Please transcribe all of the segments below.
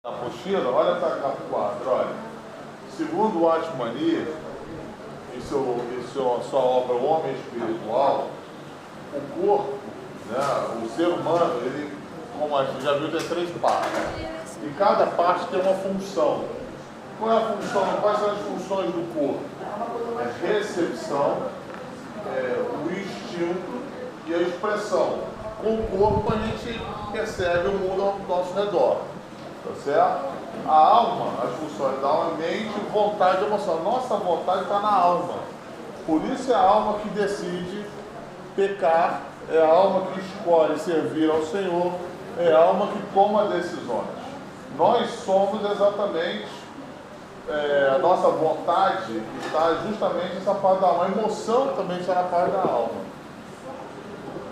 A apostila, olha para cá para o quadro, olha. Segundo o Atmani, em sua obra O Homem Espiritual, o corpo, né, o ser humano, ele, como a gente já viu, tem 3 partes. E cada parte tem uma função. Qual é a função? Quais são as funções do corpo? A recepção, o instinto e a expressão. Com o corpo a gente percebe o mundo ao nosso redor. Tá certo? A alma, as funções da alma, mente, vontade e emoção. Nossa vontade está na alma. Por isso é a alma que decide pecar, é a alma que escolhe servir ao Senhor, é a alma que toma decisões. Nós somos exatamente, a nossa vontade está justamente nessa parte da alma. A emoção também está na parte da alma.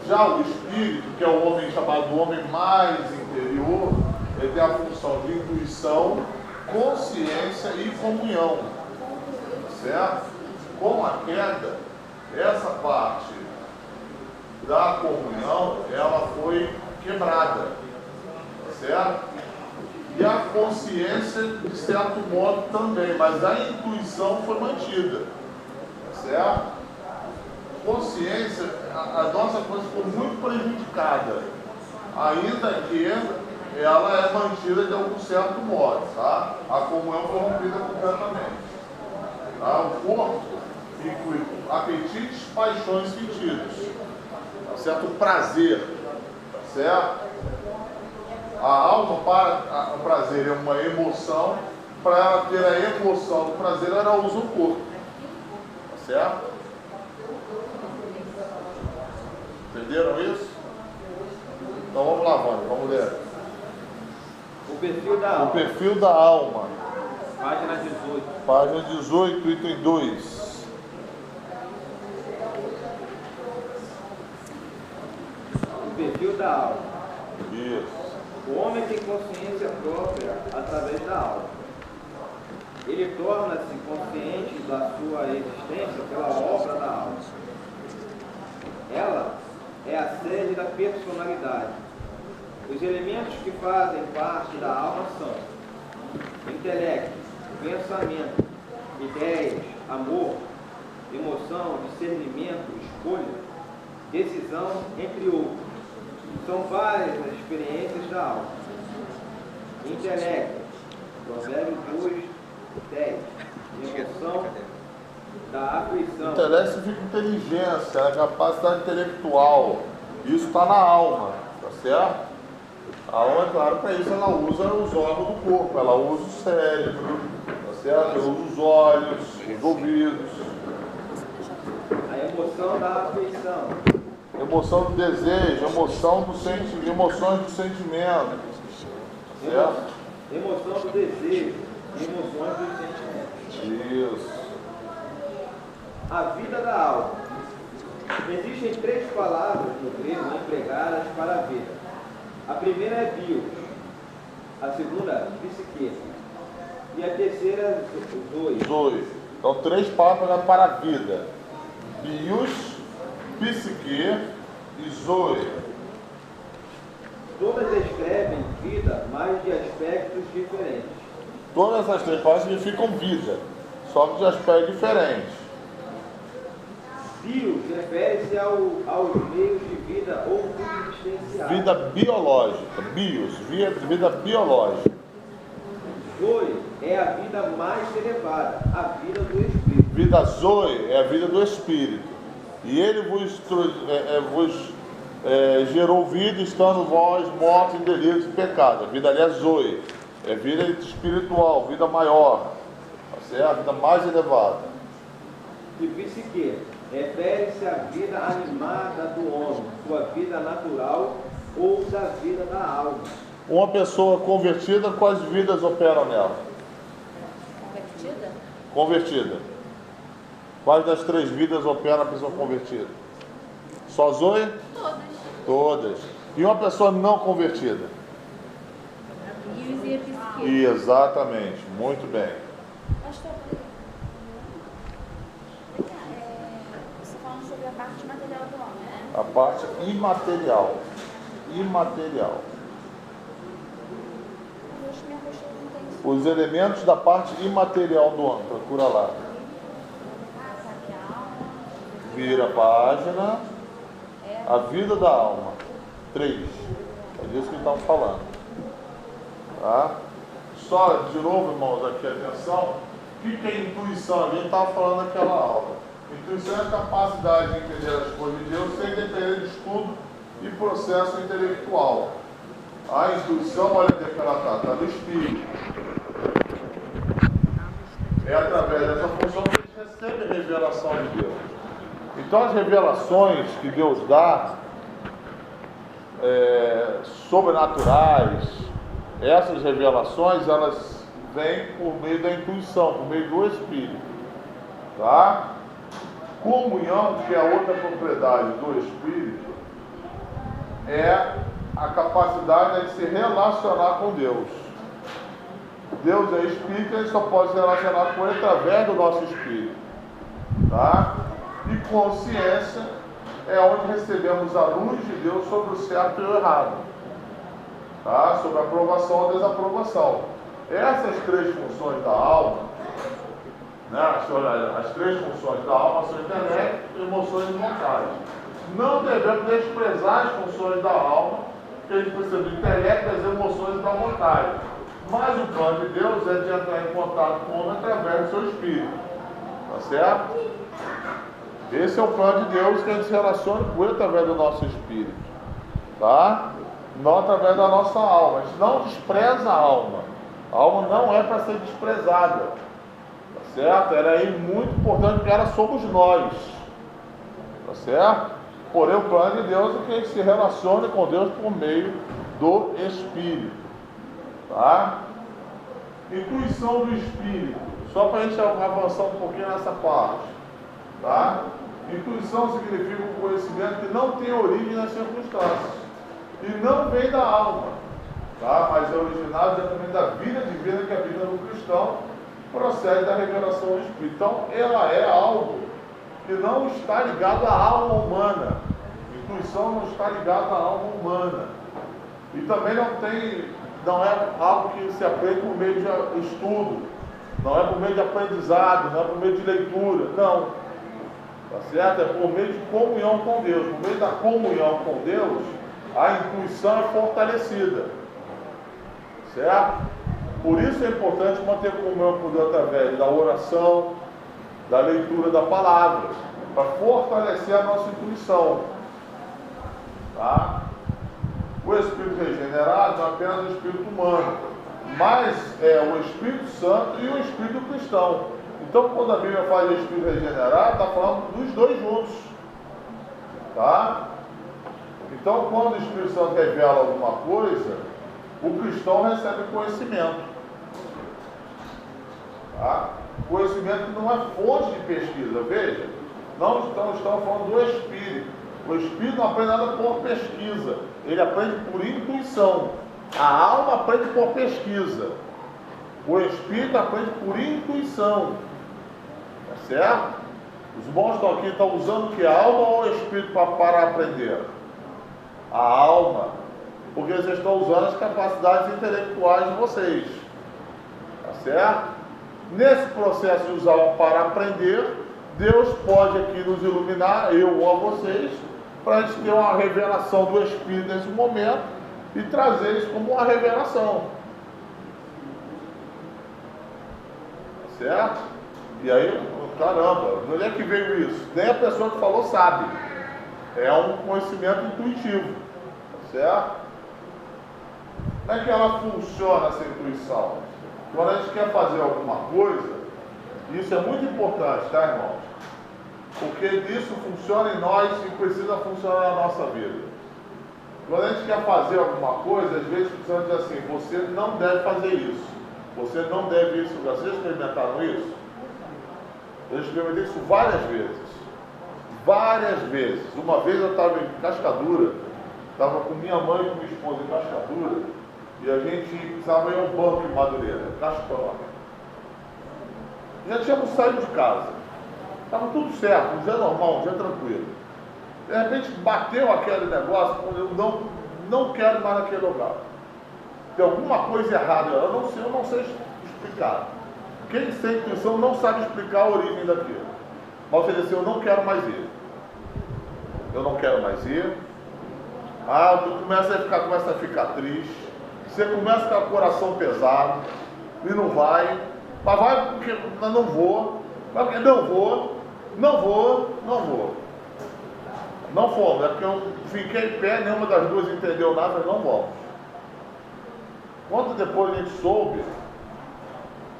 Já o espírito, que é o homem chamado homem mais interior, ele tem a função de intuição, consciência e comunhão. Certo? Com a queda, essa parte da comunhão, ela foi quebrada. Certo? E a consciência, de certo modo, também, mas a intuição foi mantida. Certo? Consciência, a nossa consciência ficou muito prejudicada, ainda que ela é mantida de algum certo modo, tá? A comunhão foi rompida completamente. Tá? O corpo inclui apetites, paixões e sentidos. Tá certo? O prazer, tá certo? A alma, para o prazer é uma emoção, para ela ter a emoção do prazer, ela usa o corpo. Tá certo? Entenderam isso? Então vamos lá, Wanda, vamos ler. O perfil da alma. O perfil da alma. Página 18. Página 18, item 2. O perfil da alma. Isso. O homem tem consciência própria através da alma. Ele torna-se consciente da sua existência pela obra da alma. Ela é a sede da personalidade. Os elementos que fazem parte da alma são intelecto, pensamento, ideias, amor, emoção, discernimento, escolha, decisão, entre outros. São várias as experiências da alma. Intelecto, Provérbios 2, 10. Emoção da aflição. Intelecto significa inteligência, a capacidade intelectual. Isso está na alma, tá certo? A alma, é claro, para isso ela usa os órgãos do corpo, ela usa o cérebro, tá certo? Ela usa os olhos, os ouvidos. A emoção da afeição. Emoção do desejo, emoção do sentimento, emoções do sentimento. Tá certo? Emoção do desejo, emoções dos sentimentos. Isso. A vida da alma. Existem 3 palavras no grego empregadas para a vida. A primeira é bios, a segunda, psique, e a terceira, zoe. Zoe. Então, 3 palavras para a vida: bios, psique e zoe. Todas descrevem vida, mas de aspectos diferentes. Todas essas 3 palavras significam vida, só que de aspectos diferentes. Bios refere-se aos meios de vida ou subsistenciais. Vida biológica, bios, vida biológica. Zoe é a vida mais elevada, a vida do Espírito. Vida zoe é a vida do Espírito. E ele vos gerou vida, estando vós mortos em delitos e pecado. A vida ali é zoe, é vida espiritual, vida maior, a vida mais elevada. E psique refere-se à vida animada do homem, sua vida natural ou da vida da alma. Uma pessoa convertida, quais vidas operam nela? Convertida? Convertida. Quais das 3 vidas opera a pessoa convertida? Só zoe? Todas. Todas. E uma pessoa não convertida? A bios e a psique. Exatamente, muito bem. Pastor, você falando sobre a parte material do homem, né? A parte imaterial. Imaterial. Eu me arrochei Os elementos da parte imaterial do homem. Procura lá. Vira a página. A vida da alma. 3. É disso que estamos falando. Tá? Só, de novo, irmãos, aqui atenção. O que é intuição? A gente estava falando naquela aula. Intuição é a capacidade de entender as coisas de Deus sem depender de estudo e processo intelectual. A intuição, olha onde é que ela está no espírito. É através dessa função que a gente recebe a revelação de Deus. Então as revelações que Deus dá, sobrenaturais, essas revelações, elas vêm por meio da intuição, por meio do Espírito. Tá? Comunhão, que é a outra propriedade do Espírito, é a capacidade de se relacionar com Deus. Deus é Espírito e ele só pode se relacionar com ele através do nosso Espírito. Tá? E consciência é onde recebemos a luz de Deus sobre o certo e o errado. Tá? Sobre a aprovação ou desaprovação. Essas 3 funções da alma, né? As 3 funções da alma são intelecto, emoções e vontade. Não devemos desprezar as funções da alma, que a gente precisa do intelecto, das emoções e da vontade. Mas o plano de Deus é de entrar em contato com o homem através do seu espírito. Tá certo? Esse é o plano de Deus, que a gente se relaciona com ele através do nosso espírito. Tá? Não através da nossa alma. A gente não despreza a alma. A alma não é para ser desprezada. Tá certo? Ela é muito importante porque ela somos nós. Tá certo? Porém, o plano de Deus é que a gente se relacione com Deus por meio do Espírito. Tá? Intuição do Espírito. Só para a gente avançar um pouquinho nessa parte. Tá? Intuição significa um conhecimento que não tem origem nas circunstâncias. E não vem da alma. Tá? Mas é originado também da vida divina que habita no cristão. Procede da revelação do Espírito. Então, ela é algo que não está ligado à alma humana. Intuição não está ligada à alma humana. E também não é algo que se aprende por meio de estudo, não é por meio de aprendizado, não é por meio de leitura, não. Tá certo? É por meio de comunhão com Deus. Por meio da comunhão com Deus, a intuição é fortalecida. Certo? Por isso é importante manter comunhão com Deus através da oração, da leitura da palavra, para fortalecer a nossa intuição. Tá? O Espírito regenerado não é apenas o Espírito humano, mas é o Espírito Santo e o Espírito cristão. Então, quando a Bíblia fala de Espírito regenerado, está falando dos dois juntos. Tá? Então, quando o Espírito Santo revela alguma coisa, o cristão recebe conhecimento. Tá? Conhecimento que não é fonte de pesquisa. Veja, não estamos falando do Espírito. O Espírito não aprende nada por pesquisa. Ele aprende por intuição. A alma aprende por pesquisa. O Espírito aprende por intuição. Tá certo? Os bons estão usando o que? A alma ou o Espírito para aprender? A alma. Porque vocês estão usando as capacidades intelectuais de vocês. Tá certo? Nesse processo de usar para aprender, Deus pode aqui nos iluminar, eu ou a vocês, para a gente ter uma revelação do Espírito nesse momento e trazer isso como uma revelação. Certo? E aí, caramba, de onde é que veio isso? Nem a pessoa que falou sabe. É um conhecimento intuitivo. Certo? Como é que ela funciona, essa intuição? Quando a gente quer fazer alguma coisa, isso é muito importante, tá, irmãos? Porque isso funciona em nós e precisa funcionar na nossa vida. Quando a gente quer fazer alguma coisa, às vezes precisamos dizer assim: você não deve fazer isso, você não deve isso. Vocês experimentaram isso? Eu experimentei isso várias vezes. Várias vezes. Uma vez eu estava em Cascadura, estava com minha mãe e com minha esposa em Cascadura, e a gente precisava ir ao banco em Madureira, Cascadura. Já tínhamos saído de casa. Estava tudo certo, um dia normal, um dia tranquilo. De repente bateu aquele negócio, eu não quero mais naquele lugar. tem alguma coisa errada. Eu não sei explicar. Quem sem intuição não sabe explicar a origem daquilo. Mas você diz assim, eu não quero mais ir. Eu não quero mais ir. Ah, tu começa a ficar triste. Você começa a ficar com o coração pesado. E não vai. Mas vai porque eu não vou. Vai porque não vou. Não fomos. É porque eu fiquei em pé, nenhuma das duas entendeu nada, não vamos. Quando depois a gente soube,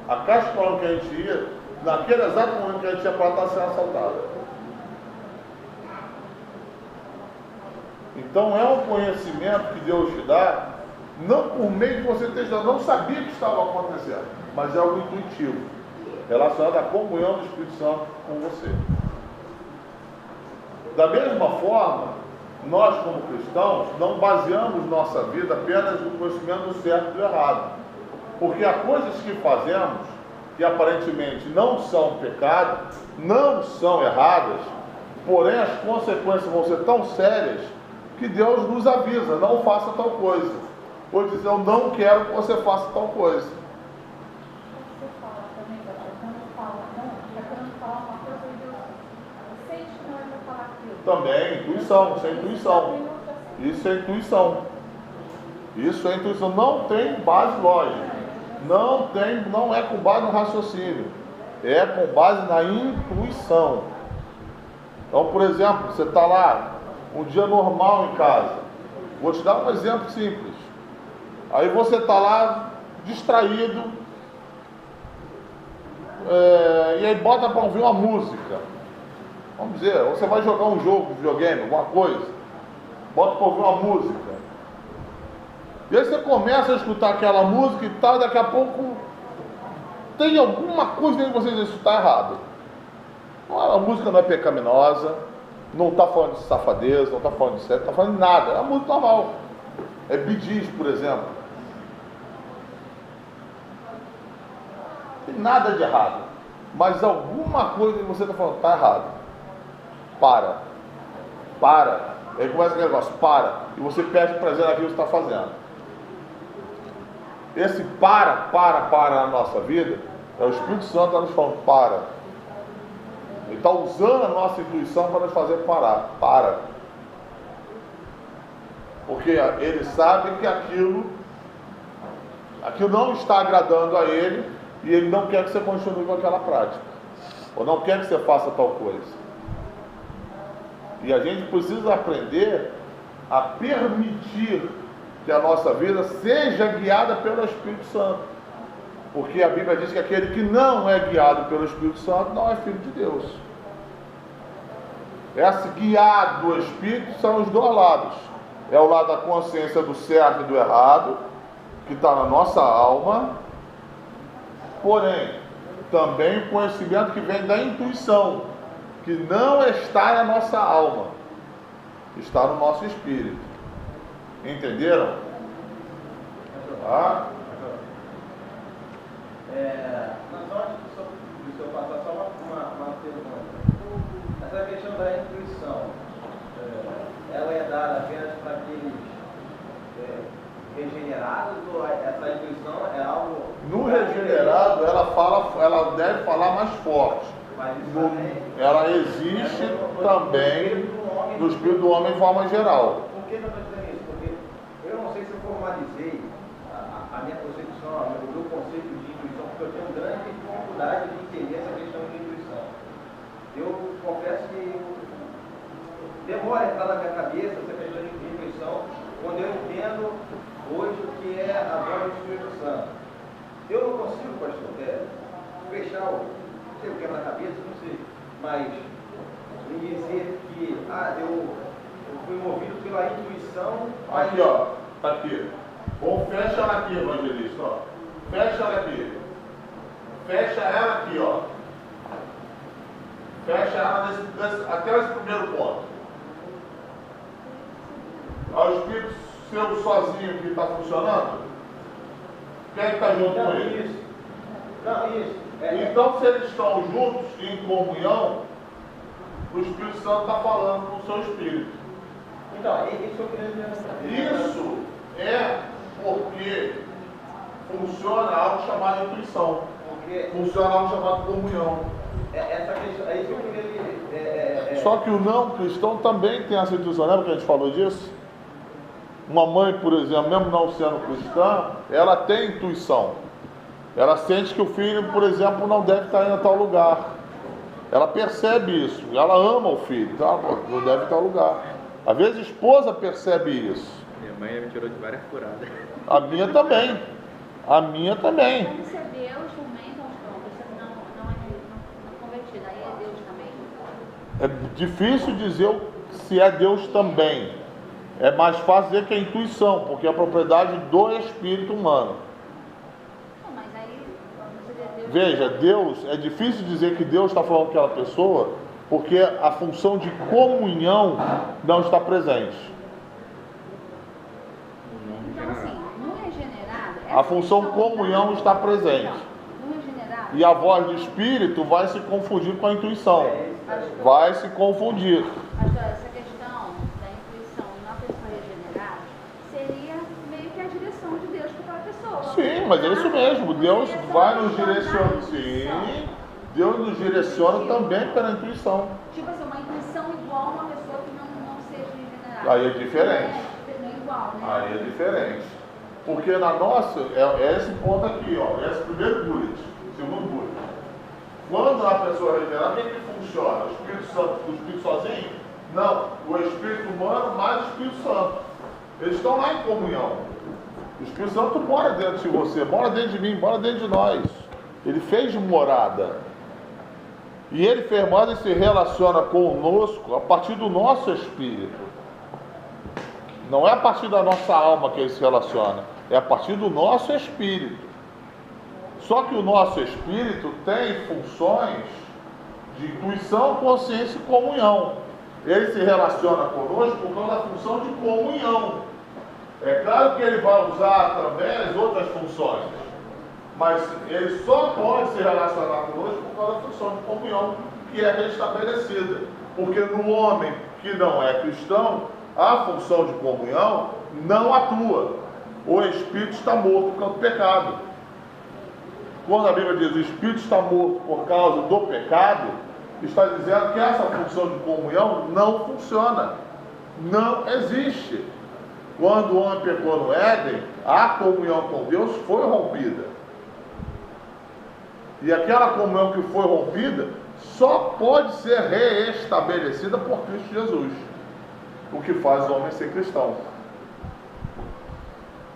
a caixa falando que a gente ia, naquele exato momento que a gente ia para lá, estava sendo assaltada. Então é um conhecimento que Deus te dá, não por meio de você ter estudado, não sabia que estava acontecendo, mas é algo intuitivo, relacionado à comunhão do Espírito Santo com você. Da mesma forma, nós como cristãos não baseamos nossa vida apenas no conhecimento do certo e do errado, porque há coisas que fazemos que aparentemente não são pecado, não são erradas, porém as consequências vão ser tão sérias que Deus nos avisa, não faça tal coisa, ou diz, eu não quero que você faça tal coisa. Você fala também, quando fala não, é quando fala uma coisa e Deus sente que não é para falar aquilo. Também, intuição, isso é intuição. Isso é intuição. Isso é intuição. Não tem base lógica. Não é com base no raciocínio. É com base na intuição. Então, por exemplo, você está lá, um dia normal em casa. Vou te dar um exemplo simples. Aí você está lá, distraído, e aí bota para ouvir uma música. Vamos dizer, você vai jogar um jogo de videogame, alguma coisa, bota para ouvir uma música. E aí você começa a escutar aquela música e tal, e daqui a pouco tem alguma coisa dentro de você que diz, isso está errado. A música não é pecaminosa, não está falando de safadeza, não está falando de sexo, não está falando de nada, é uma música normal. É Bee Gees, por exemplo. Não tem nada de errado, mas alguma coisa que você está falando está errado. Para. Aí começa aquele negócio, para. E você perde prazer naquilo que você está fazendo. Esse para na nossa vida, é o Espírito Santo que está nos falando, para. Ele está usando a nossa intuição para nos fazer parar. Para. Porque ele sabe que aquilo não está agradando a ele, e ele não quer que você continue com aquela prática. Ou não quer que você faça tal coisa. E a gente precisa aprender a permitir que a nossa vida seja guiada pelo Espírito Santo. Porque a Bíblia diz que aquele que não é guiado pelo Espírito Santo não é filho de Deus. Esse guiado do Espírito são os dois lados. É o lado da consciência do certo e do errado, que está na nossa alma. Porém, também o conhecimento que vem da intuição, que não está na nossa alma, está no nosso espírito. Entenderam? Tá? Se eu passar só uma pergunta. Essa questão da intuição, ela é dada apenas para aqueles regenerados, ou essa intuição é algo... No regenerado, ela deve falar mais forte. Ela existe também no espírito do homem em forma geral. Por que eu estou dizendo isso? Porque eu não sei se eu formalizei a minha concepção, o meu conceito de intuição, porque eu tenho grande dificuldade de entender essa questão de intuição. Eu confesso que demora a entrar na minha cabeça essa questão de intuição, quando eu entendo hoje o que é a voz do Espírito Santo. Eu não consigo, pastor, fechar o quebra-cabeça, não sei, mas em dizer que eu fui movido pela intuição. Aqui, ó, tá aqui. Ou fecha ela aqui, evangelista, ó. Fecha ela aqui. Fecha ela aqui, ó. Fecha ela até esse primeiro ponto. Ó, o Espírito seu sozinho que está funcionando? Quem está junto com ele? Isso. Não, isso. Então, se eles estão juntos em comunhão, o Espírito Santo está falando com o seu espírito. Então, isso eu queria dizer. Isso é porque funciona algo chamado intuição. Porque Funciona algo chamado comunhão. essa questão, é isso que eu queria. Só que o não cristão também tem essa intuição. Lembra que a gente falou disso? Uma mãe, por exemplo, mesmo não sendo cristã, ela tem intuição. Ela sente que o filho, por exemplo, não deve estar indo a tal lugar. Ela percebe isso. Ela ama o filho. Então, não deve estar em tal lugar. Às vezes a esposa percebe isso. Minha mãe me tirou de várias furadas. A minha também. A minha também. Como se é Deus também, então, você não convertido, aí é Deus também? É difícil dizer se é Deus também. É mais fácil dizer que é intuição, porque é a propriedade do espírito humano. Não, mas aí, você vê Deus... Veja, Deus, é difícil dizer que Deus está falando com aquela pessoa, porque a função de comunhão não está presente. Então, assim, no regenerado... A função comunhão está presente. No regenerado... E a voz do espírito vai se confundir com a intuição. Vai se confundir. Pastor, essa questão da intuição na pessoa regenerada seria meio que a direção de Deus para aquela pessoa. Sim, mas é isso mesmo. Deus vai nos direcionar. Sim, Deus nos direciona também pela intuição. Tipo assim, uma intuição igual a uma pessoa que não seja regenerada. Aí é diferente. Não é igual, né? Aí é diferente. Porque na nossa, é esse ponto aqui, ó. Esse primeiro bullet, segundo bullet. Quando a pessoa é regenerada, o que que funciona? O Espírito Santo, o Espírito sozinho? Não. O Espírito humano mais o Espírito Santo. Eles estão lá em comunhão. O Espírito Santo mora dentro de você, mora dentro de mim, mora dentro de nós. Ele fez morada. E ele fez morada e se relaciona conosco a partir do nosso espírito. Não é a partir da nossa alma que ele se relaciona, é a partir do nosso espírito. Só que o nosso espírito tem funções de intuição, consciência e comunhão. Ele se relaciona conosco por causa da função de comunhão. É claro que ele vai usar também as outras funções, mas ele só pode se relacionar conosco por causa da função de comunhão que é estabelecida. Porque no homem que não é cristão, a função de comunhão não atua. O espírito está morto por causa do pecado. Quando a Bíblia diz o espírito está morto por causa do pecado, está dizendo que essa função de comunhão não funciona. Não existe. Quando o homem pecou no Éden, a comunhão com Deus foi rompida. E aquela comunhão que foi rompida só pode ser reestabelecida por Cristo Jesus. O que faz o homem ser cristão.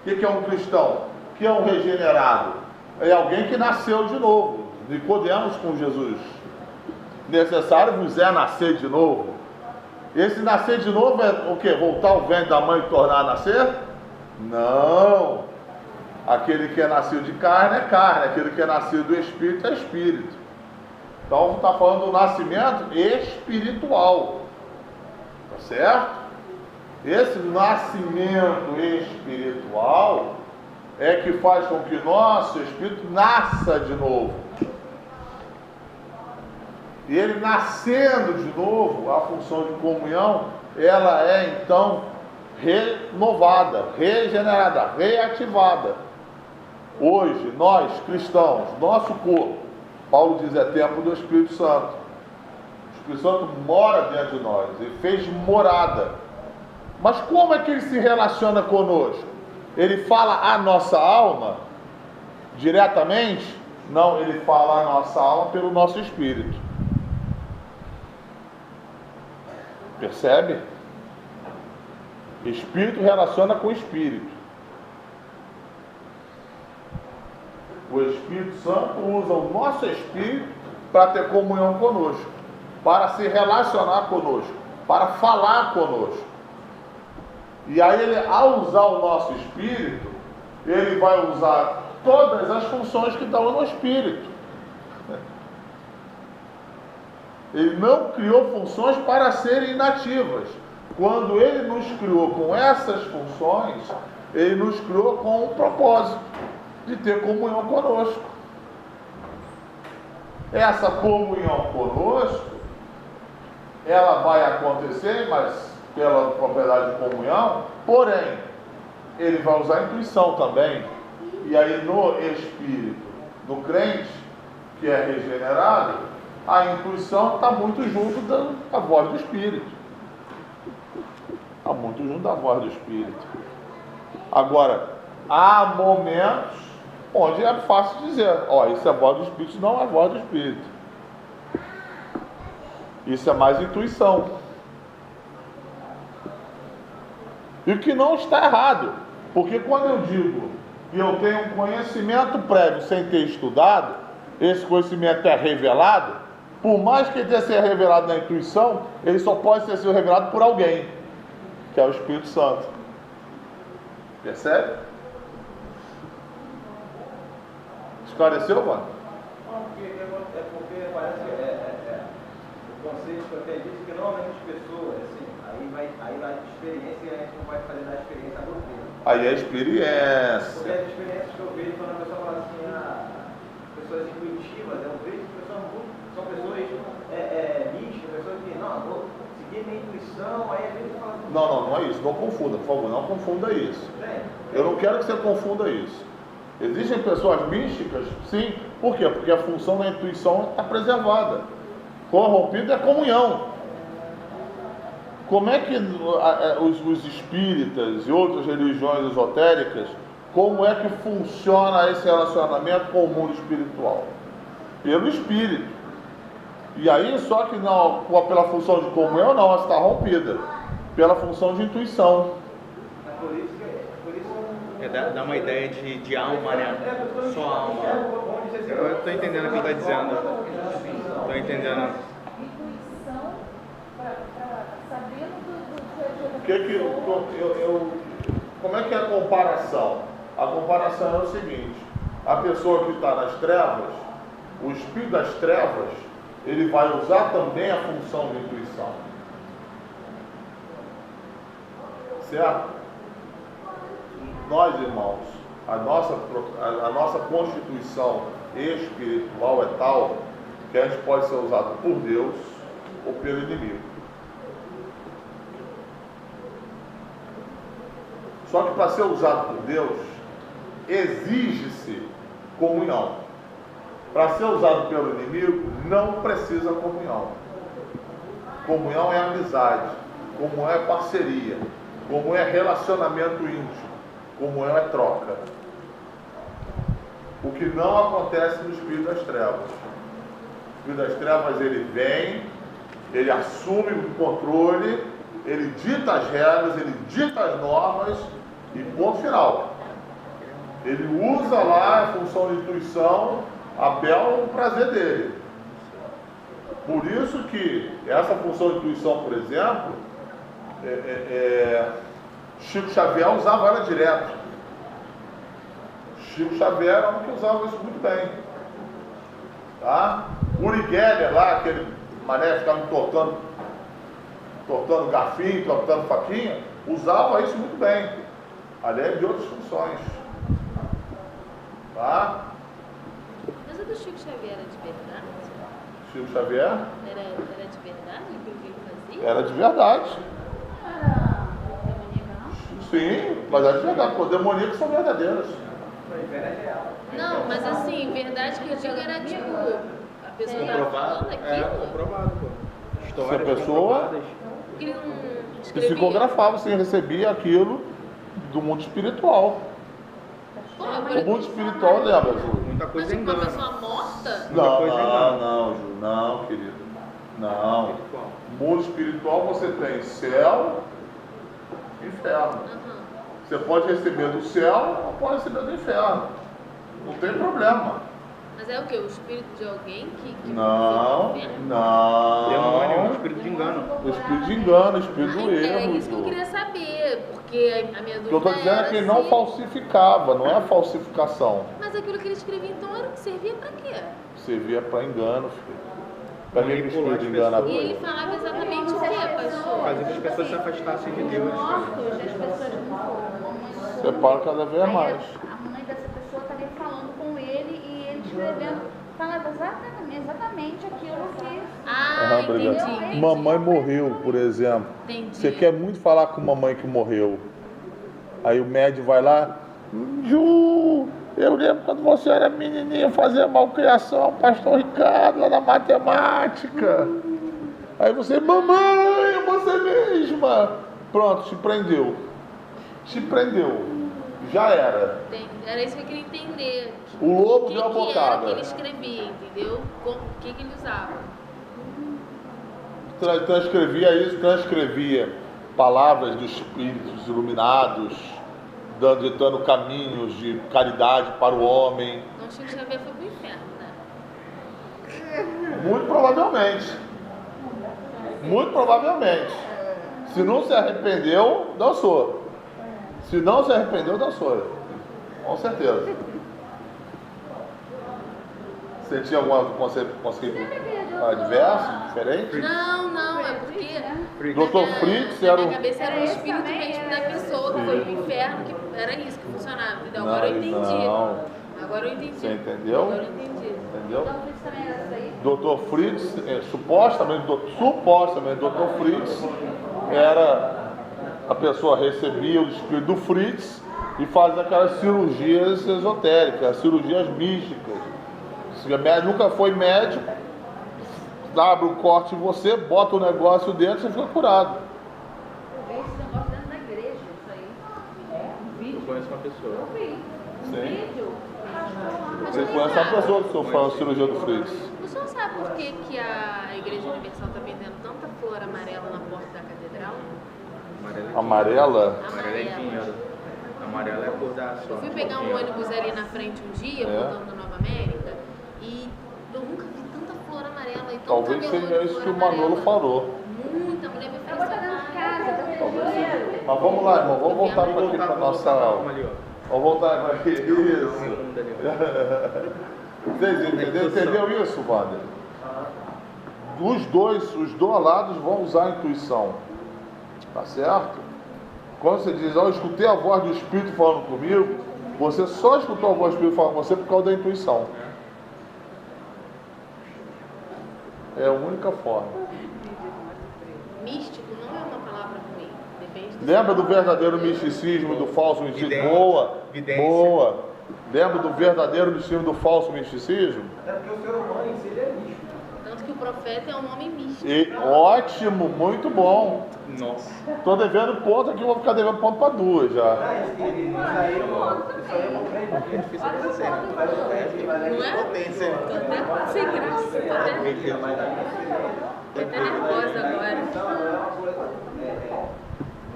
O que é um cristão? O que é um regenerado? É alguém que nasceu de novo. Nicodemos com Jesus. Necessário vos é nascer de novo. Esse nascer de novo é o quê? Voltar ao ventre da mãe e tornar a nascer? Não. Aquele que é nascido de carne é carne. Aquele que é nascido do espírito é espírito. Então está falando do nascimento espiritual. Tá certo? Esse nascimento espiritual é que faz com que nosso espírito nasça de novo. E ele nascendo de novo, a função de comunhão, ela é então renovada, regenerada, reativada. Hoje, nós cristãos, nosso corpo, Paulo diz, é templo do Espírito Santo. O Espírito Santo mora dentro de nós, ele fez morada. Mas como é que ele se relaciona conosco? Ele fala a nossa alma diretamente? Não, ele fala a nossa alma pelo nosso espírito. Percebe? Espírito relaciona com espírito. O Espírito Santo usa o nosso espírito para ter comunhão conosco, para se relacionar conosco, para falar conosco. E aí ele, ao usar o nosso espírito, ele vai usar todas as funções que estão no espírito. Ele não criou funções para serem inativas. Quando ele nos criou com essas funções, ele nos criou com um propósito de ter comunhão conosco. Essa comunhão conosco, ela vai acontecer, mas pela propriedade de comunhão, porém, ele vai usar a intuição também. E aí no espírito, no crente, que é regenerado, a intuição está muito junto da voz do espírito. Está muito junto da voz do espírito. Agora, há momentos onde é fácil dizer, ó, isso é a voz do espírito, não é a voz do espírito. Isso é mais intuição. E o que não está errado, porque quando eu digo que eu tenho um conhecimento prévio sem ter estudado, esse conhecimento é revelado, por mais que ele tenha sido revelado na intuição, ele só pode ter sido revelado por alguém, que é o Espírito Santo. Percebe? Esclareceu, mano? É porque parece que o conceito que eu até disse que normalmente as pessoas, assim, aí vai de experiência e a gente não vai fazer da experiência do tempo. Aí é experiência. Porque as experiências que eu vejo quando a pessoa fala assim, pessoas intuitivas, eu vejo que são pessoas místicas, pessoas que, não, vou seguir minha intuição, aí às vezes fala assim, Não é isso, não confunda, por favor, não confunda isso. Eu não quero que você confunda isso. Existem pessoas místicas, sim, por quê? Porque a função da intuição está preservada. Corrompido é a comunhão. Como é que os espíritas e outras religiões esotéricas, como é que funciona esse relacionamento com o mundo espiritual? Pelo espírito. E aí, só que não, pela função de comunhão, não, ela está rompida. Pela função de intuição. Dá uma ideia de alma, né? Só alma. Eu estou entendendo o que ele está dizendo. Estou entendendo. Intuição para saber Como é que é a comparação? A comparação é o seguinte: a pessoa que está nas trevas, o espírito das trevas, ele vai usar também a função de intuição. Certo? Nós, irmãos, a nossa constituição espiritual é tal que a gente pode ser usado por Deus ou pelo inimigo. Só que para ser usado por Deus, exige-se comunhão. Para ser usado pelo inimigo, não precisa comunhão. Comunhão é amizade, comunhão é parceria, comunhão é relacionamento íntimo, comunhão é troca. O que não acontece no espírito das trevas. O espírito das trevas, ele vem, ele assume o controle, ele dita as regras, ele dita as normas e ponto final. Ele usa lá a função de intuição a bel prazer dele. Por isso que essa função de intuição, por exemplo, Chico Xavier usava ela direto. Chico Xavier era um que usava isso muito bem. Tá? Uri Geller lá, aquele mané ficava tortando garfinho, tortando faquinha, usava isso muito bem. Além de outras funções. Tá? Mas o do Chico Xavier era de verdade? Chico Xavier? Era de verdade o que ele fazia? Era de verdade. Era demoníaca, não? Sim, mas era de verdade. Os demoníacos são verdadeiras. Não, mas assim, verdade que eu digo era tipo, a pessoa tá Comprovado? falando aquilo. Comprovado, pô. Se a Histórias pessoa comprovadas. Que ele não escrevia. psicografava, você recebia aquilo do mundo espiritual. Pô, O mundo espiritual lembra, Ju? Muita mas coisa tipo, uma engana. pessoa morta? Não, Ju, não, querido. Não. No mundo espiritual você tem céu e inferno. Aham. Você pode receber do céu ou pode receber do inferno. Não tem problema. Mas é o quê? O espírito de alguém que Não, foi pro inferno? Demônio, um não. espírito de engano. O espírito de engano, o espírito do É erro. isso que eu Ju. queria saber, porque a minha O dúvida que eu estou dizendo é era que ele não se- falsificava, não é a falsificação. Mas aquilo que ele escrevia então era que servia pra quê? Servia para engano, filho. Para que o Manipular espírito as enganador? E ele falava exatamente o quê, pastor? Fazer que as pessoas se afastassem de Deus. Mortos, as pessoas não foram. Separa cada vez Aí mais. a mãe dessa pessoa estaria falando com ele e ele escrevendo, falava exatamente aquilo que. Ah, Obrigado. entendi. Mamãe morreu, por exemplo. Entendi. Você quer muito falar com mamãe que morreu. Aí o médium vai lá, Ju, eu lembro quando você era menininha, fazia malcriação, pastor Ricardo, lá na matemática. Aí você, mamãe, é você mesma. Pronto, te prendeu. Te prendeu. Já era. Era isso que eu queria entender. O lobo deu a O que era bocada. que ele escrevia, entendeu? O que ele usava. Transcrevia isso, transcrevia palavras dos espíritos iluminados, ditando caminhos de caridade para o homem. Não, Chico Xavier foi pro inferno, né? Muito provavelmente. Muito provavelmente. Se não se arrependeu, dançou. Se não se arrependeu, dançou. Com certeza. Você tinha algum conceito adverso, diferente? Não, é porque... Dr. Fritz era Na o... minha cabeça era o espírito mesmo da pessoa que foi pro inferno, que era isso que funcionava, entendeu? Agora eu entendi. Não. Agora eu entendi. Você entendeu? Agora eu entendi. Entendeu? Então, Fritz também era isso aí? Dr. Fritz, supostamente Dr. Fritz era a pessoa recebia o espírito do Fritz e fazia aquelas cirurgias esotéricas, cirurgias místicas. Se o médico nunca foi médico, abre um corte em você, bota o negócio dentro e você fica curado. Eu vi esse negócio dentro da igreja, isso aí. Um vídeo. Eu conheço uma pessoa. Eu vi. Um Sim. vídeo. Você conhece uma pessoa que sofreu a cirurgia do Fritz? O senhor sabe por que a Igreja Universal está vendendo tanta flor amarela na porta da catedral? Amarela? Amarela é dinheiro. Amarela é a cor da sorte. Eu fui pegar um ônibus ali na frente um dia, voltando da Nova América, e eu nunca vi tanta flor amarela. E Talvez seja isso que o Manolo falou. Muita mulher me Eu vou estar dentro de casa, eu tenho dinheiro. Mas vamos lá, irmão, vamos voltar para aqui para nossa aula. Vamos voltar para aqui. Isso. Vocês entendeu isso, Wander? Os dois lados vão usar a intuição. Tá certo? Quando você diz, eu escutei a voz do Espírito falando comigo, você só escutou a voz do Espírito falando com você por causa da intuição. É a única forma. Místico não é uma palavra ruim. Depende do Lembra do verdadeiro misticismo e do falso misticismo? Boa! Vidência. Boa! Lembra do verdadeiro misticismo e do falso misticismo? É porque o ser humano em si ele é místico. Tanto que o profeta é um homem místico. E, ótimo, muito bom. Nossa. Tô devendo ponto aqui, vou ficar devendo ponto para duas já. Isso aí eu comprei. É difícil acontecer, né? Não é? Potência. Tô até sem graça, tô até nervosa agora. Então,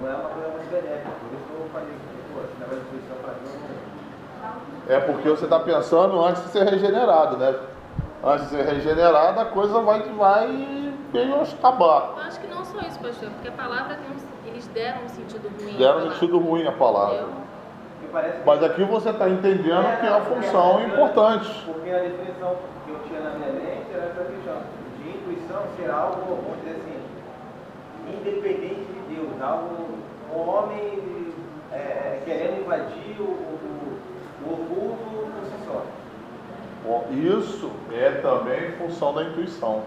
não é uma coisa muito benéfica. Por isso que eu falei que, pô, esse negócio de intuição pra mim É porque você está pensando antes de ser regenerado, né? Antes de ser regenerado, a coisa vai meio aos tabaco. Eu acho que não só isso, pastor, porque a palavra eles deram um sentido ruim. Deram um sentido ruim a palavra. me parece que... Mas aqui você está entendendo que é uma função importante. Porque a definição que eu tinha na minha mente era essa questão de intuição ser algo, vamos dizer assim, independente de Deus, algo, um homem querendo invadir o oculto por si só. Bom, isso é também função da intuição.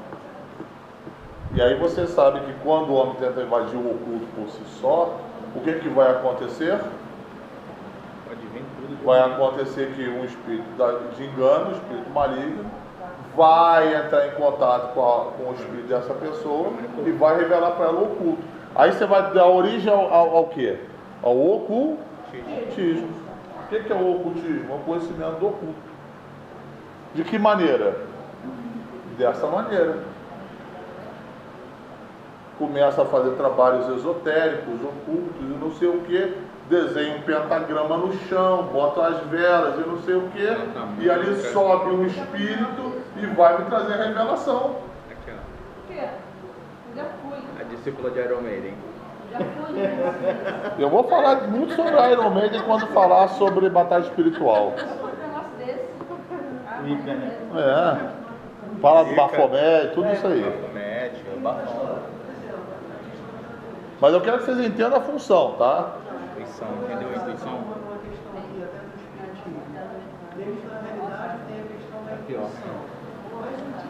E aí você sabe que quando o homem tenta invadir o oculto por si só, o que vai acontecer? Pode vir tudo. Vai acontecer que um espírito de engano, um espírito maligno, vai entrar em contato com o espírito dessa pessoa e vai revelar para ela o oculto. Aí você vai dar origem ao quê? Ao ocultismo. O que é o ocultismo? É o conhecimento do oculto. De que maneira? Dessa maneira. Começa a fazer trabalhos esotéricos, ocultos e não sei o que, desenha um pentagrama no chão, bota as velas e não sei o que, e ali sobe um espírito e vai me trazer a revelação. Aqui, ó. O quê? Já fui. A discípula de Iron Maiden. Já fui. Eu vou falar muito sobre Iron Maiden quando falar sobre batalha espiritual. Um negócio desse. Mica, né? É. Fala do Baphomet, tudo isso aí. Baphomet, Bafão. Mas eu quero que vocês entendam a função, tá? Intuição, entendeu a intuição? Aqui, ó.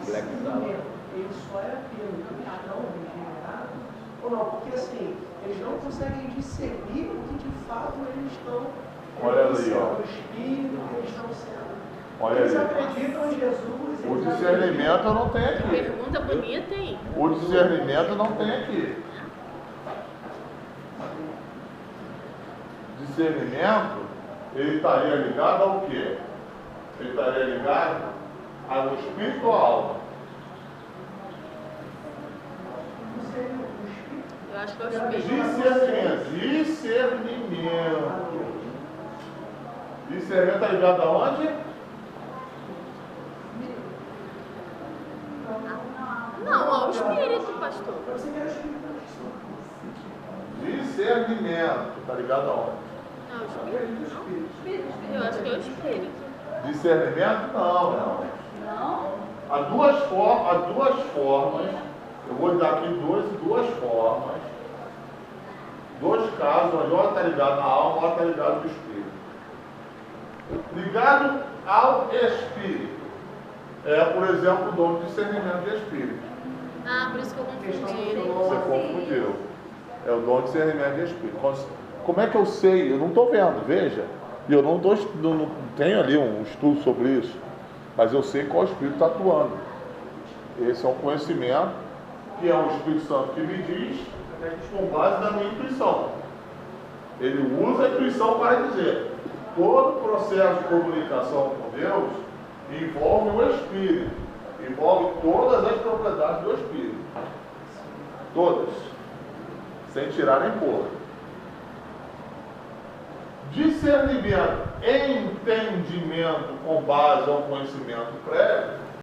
Black Sabbath. Ele só é aquilo que estão regenerados ou não? Porque assim, eles não conseguem discernir o que de fato eles estão Olha ali, ó. O Espírito que eles estão sendo. Olha Eles ali. acreditam em Jesus. O discernimento não tem aqui. Pergunta bonita, hein? O discernimento não tem aqui. Discernimento, ele estaria ligado ao quê? Ele estaria ligado ao espírito ou à alma? Eu acho que é o espírito. Discernimento está ligado aonde? Não, ao espírito, pastor. Discernimento, está ligado aonde? Não, o espírito, não? Eu acho que é o espírito. Discernimento não. Não? Há duas formas, eu vou dar aqui duas formas, dois casos, onde ou está ligado na alma ou está ligado no espírito. Ligado ao espírito é, por exemplo, o dom de discernimento de espírito. Ah, por isso que eu confundi. Você confundiu. É o dom de discernimento de espírito. Como é que eu sei? Eu não estou vendo, veja. E eu não tenho ali um estudo sobre isso. Mas eu sei qual espírito está atuando. Esse é um conhecimento que é o Espírito Santo que me diz com base na minha intuição. Ele usa a intuição para dizer. Todo processo de comunicação com Deus envolve o Espírito. Envolve todas as propriedades do Espírito. Todas. Sem tirar nem pôr. Discernimento, entendimento com base ao conhecimento prévio,